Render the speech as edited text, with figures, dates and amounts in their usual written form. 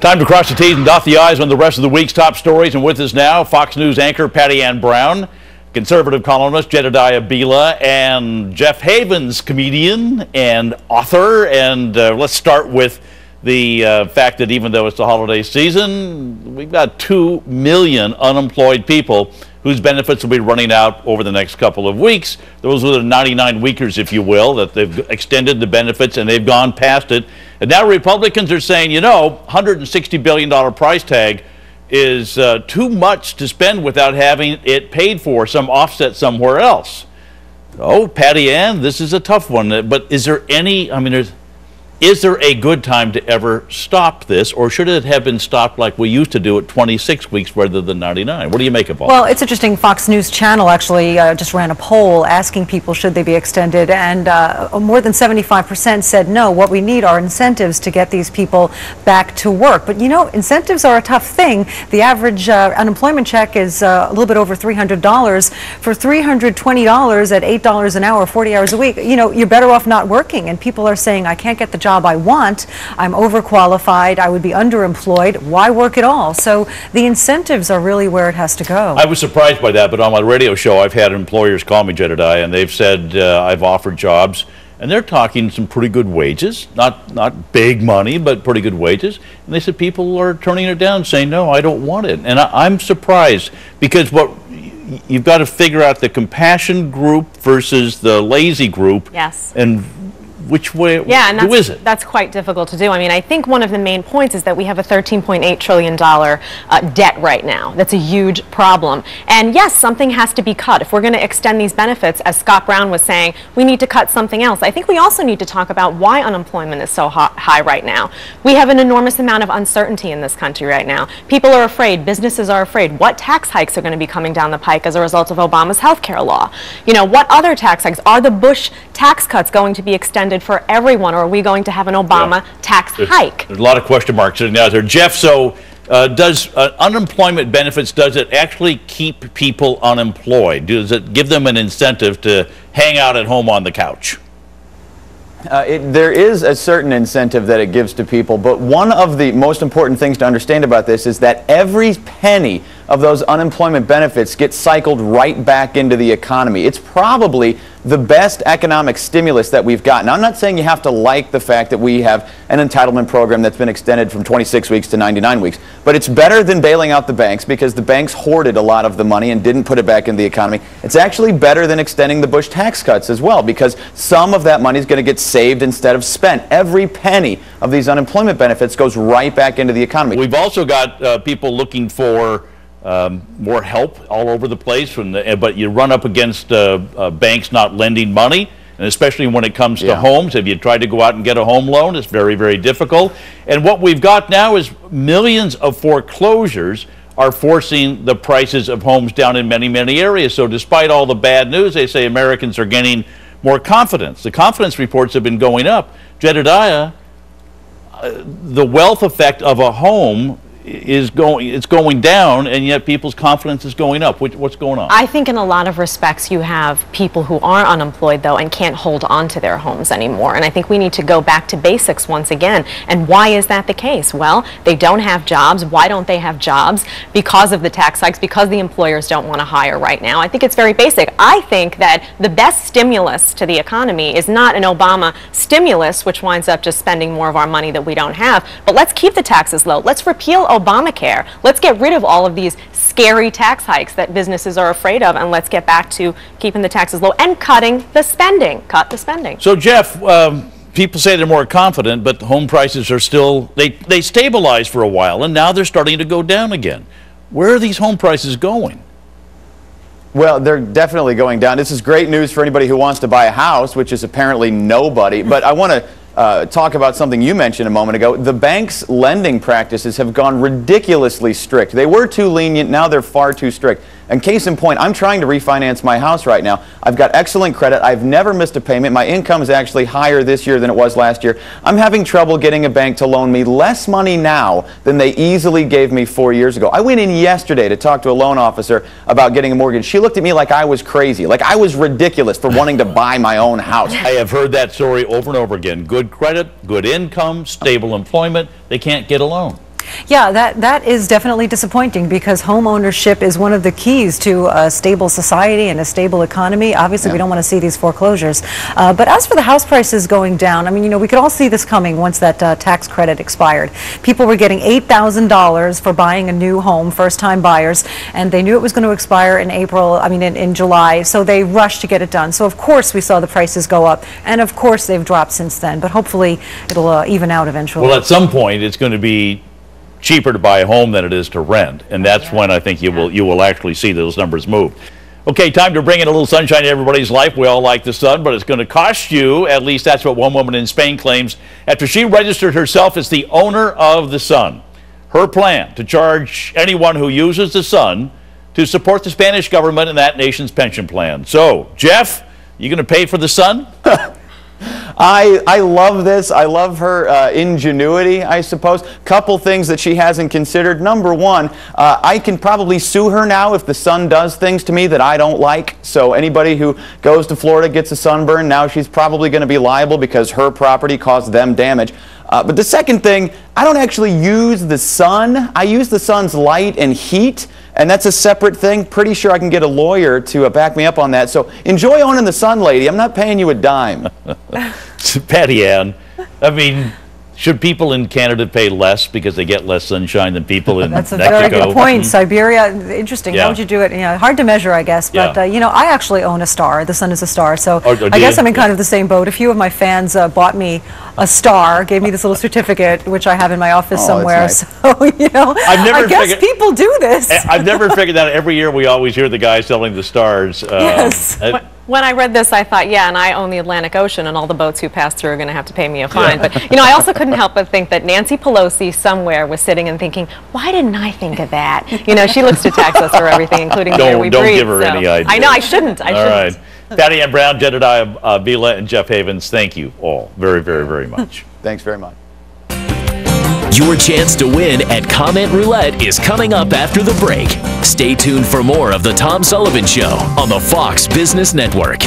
Time to cross the T's and dot the I's on the rest of the week's top stories. And with us now, Fox News anchor Patti Ann Browne, conservative columnist Jedediah Bila, and Jeff Havens, comedian and author. And let's start with the fact that even though it's the holiday season, we've got 2 million unemployed people whose benefits will be running out over the next couple of weeks. Those are the 99-weekers, if you will, that they've extended the benefits and they've gone past it. And now Republicans are saying, you know, $160 billion price tag is too much to spend without having it paid for, some offset somewhere else. Oh, Patti Ann, this is a tough one. But is there any, is there a good time to ever stop this, or should it have been stopped like we used to do at 26 weeks rather than 99? What do you make of all that? Well, it's interesting. Fox News Channel actually just ran a poll asking people should they be extended, and more than 75% said no. What we need are incentives to get these people back to work. But you know, incentives are a tough thing. The average unemployment check is a little bit over $300. For $320 at $8 an hour, 40 hours a week, you know, you're better off not working. And people are saying, I can't get the job I want, I'm overqualified, I would be underemployed, why work at all? So the incentives are really where it has to go. I was surprised by that, but on my radio show I've had employers call me, Jedediah, and they've said I've offered jobs, and they're talking some pretty good wages, not big money, but pretty good wages, and they said people are turning it down, saying no, I don't want it. And I'm surprised, because what you've got to figure out the compassion group versus the lazy group. Yes. And which way, yeah, and who is it? That's quite difficult to do. I mean, I think one of the main points is that we have a $13.8 trillion debt right now. That's a huge problem. And yes, something has to be cut. If we're going to extend these benefits, as Scott Brown was saying, we need to cut something else. I think we also need to talk about why unemployment is so high right now. We have an enormous amount of uncertainty in this country right now. People are afraid, businesses are afraid. What tax hikes are going to be coming down the pike as a result of Obama's health care law? You know, what other tax hikes? Are the Bush tax cuts going to be extended for everyone, or are we going to have an Obama tax hike? There's a lot of question marks sitting out there. Jeff, so does unemployment benefits, does it actually keep people unemployed? Does it give them an incentive to hang out at home on the couch? There is a certain incentive that it gives to people, but one of the most important things to understand about this is that every penny of those unemployment benefits gets cycled right back into the economy. It's probably the best economic stimulus that we've got. Now, I'm not saying you have to like the fact that we have an entitlement program that's been extended from 26 weeks to 99 weeks, but it's better than bailing out the banks, because the banks hoarded a lot of the money and didn't put it back in the economy. It's actually better than extending the Bush tax cuts as well, because some of that money is going to get saved instead of spent. Every penny of these unemployment benefits goes right back into the economy. We've also got people looking for more help all over the place, but you run up against banks not lending money, and especially when it comes to homes. If you try to go out and get a home loan, it's very, very difficult. And what we've got now is millions of foreclosures are forcing the prices of homes down in many, many areas. So despite all the bad news, they say Americans are gaining more confidence. The confidence reports have been going up. Jedediah, the wealth effect of a home it's going down, and yet people's confidence is going up. What's going on? I think in a lot of respects you have people who are unemployed, though, and can't hold on to their homes anymore. And I think we need to go back to basics once again. And why is that the case? Well, they don't have jobs. Why don't they have jobs? Because of the tax hikes, because the employers don't want to hire right now. I think it's very basic. I think that the best stimulus to the economy is not an Obama stimulus, which winds up just spending more of our money that we don't have, but let's keep the taxes low. Let's repeal Obamacare. Let's get rid of all of these scary tax hikes that businesses are afraid of, and let's get back to keeping the taxes low and cutting the spending. Cut the spending. So, Jeff, people say they're more confident, but home prices are still, they stabilized for a while, and now they're starting to go down again. Where are these home prices going? Well, they're definitely going down. This is great news for anybody who wants to buy a house, which is apparently nobody. But I want to talk about something you mentioned a moment ago. The bank's lending practices have gone ridiculously strict. They were too lenient, now they're far too strict. And case in point, I'm trying to refinance my house right now. I've got excellent credit. I've never missed a payment. My income is actually higher this year than it was last year. I'm having trouble getting a bank to loan me less money now than they easily gave me 4 years ago. I went in yesterday to talk to a loan officer about getting a mortgage. She looked at me like I was crazy, like I was ridiculous for wanting to buy my own house. I have heard that story over and over again. Good credit, good income, stable employment. They can't get a loan. Yeah, that is definitely disappointing because home ownership is one of the keys to a stable society and a stable economy. Obviously, we don't want to see these foreclosures. But as for the house prices going down, I mean, you know, we could all see this coming once that tax credit expired. People were getting $8,000 for buying a new home, first-time buyers, and they knew it was going to expire in in July, so they rushed to get it done. So, of course, we saw the prices go up, and of course, they've dropped since then. But hopefully, it'll even out eventually. Well, at some point, it's going to be cheaper to buy a home than it is to rent, and that's when I think you will actually see those numbers move. Okay, time to bring in a little sunshine in everybody's life. We all like the sun, but it's going to cost you, at least that's what one woman in Spain claims, after she registered herself as the owner of the sun. Her plan to charge anyone who uses the sun to support the Spanish government and that nation's pension plan. So, Jeff, you going to pay for the sun? I love this. I love her ingenuity, I suppose. Couple things that she hasn't considered. Number one, I can probably sue her now if the sun does things to me that I don't like. So anybody who goes to Florida gets a sunburn, now she's probably going to be liable because her property caused them damage. But the second thing, I don't actually use the sun. I use the sun's light and heat, and that's a separate thing. Pretty sure I can get a lawyer to back me up on that. So enjoy owning the sun, lady. I'm not paying you a dime. Patti Ann, I mean, should people in Canada pay less because they get less sunshine than people in Mexico? That's a very good point. Siberia, interesting. Yeah. How would you do it? You know, hard to measure, I guess. But, you know, I actually own a star. The sun is a star. So I guess I'm in kind of the same boat. A few of my fans bought me a star, gave me this little certificate, which I have in my office somewhere. Nice. So, you know, I guess people do this. I've never figured that out. Every year we always hear the guy selling the stars. Yes. When I read this, I thought, yeah, and I own the Atlantic Ocean, and all the boats who pass through are going to have to pay me a fine. But, you know, I also couldn't help but think that Nancy Pelosi somewhere was sitting and thinking, why didn't I think of that? You know, she looks to tax us for everything, including the air we breathe. Don't give her any idea. I know, I shouldn't. All right. Patti Ann Browne, Jedediah Bila, and Jeff Havens, thank you all very, very, very much. Thanks very much. Your chance to win at Comment Roulette is coming up after the break. Stay tuned for more of The Tom Sullivan Show on the Fox Business Network.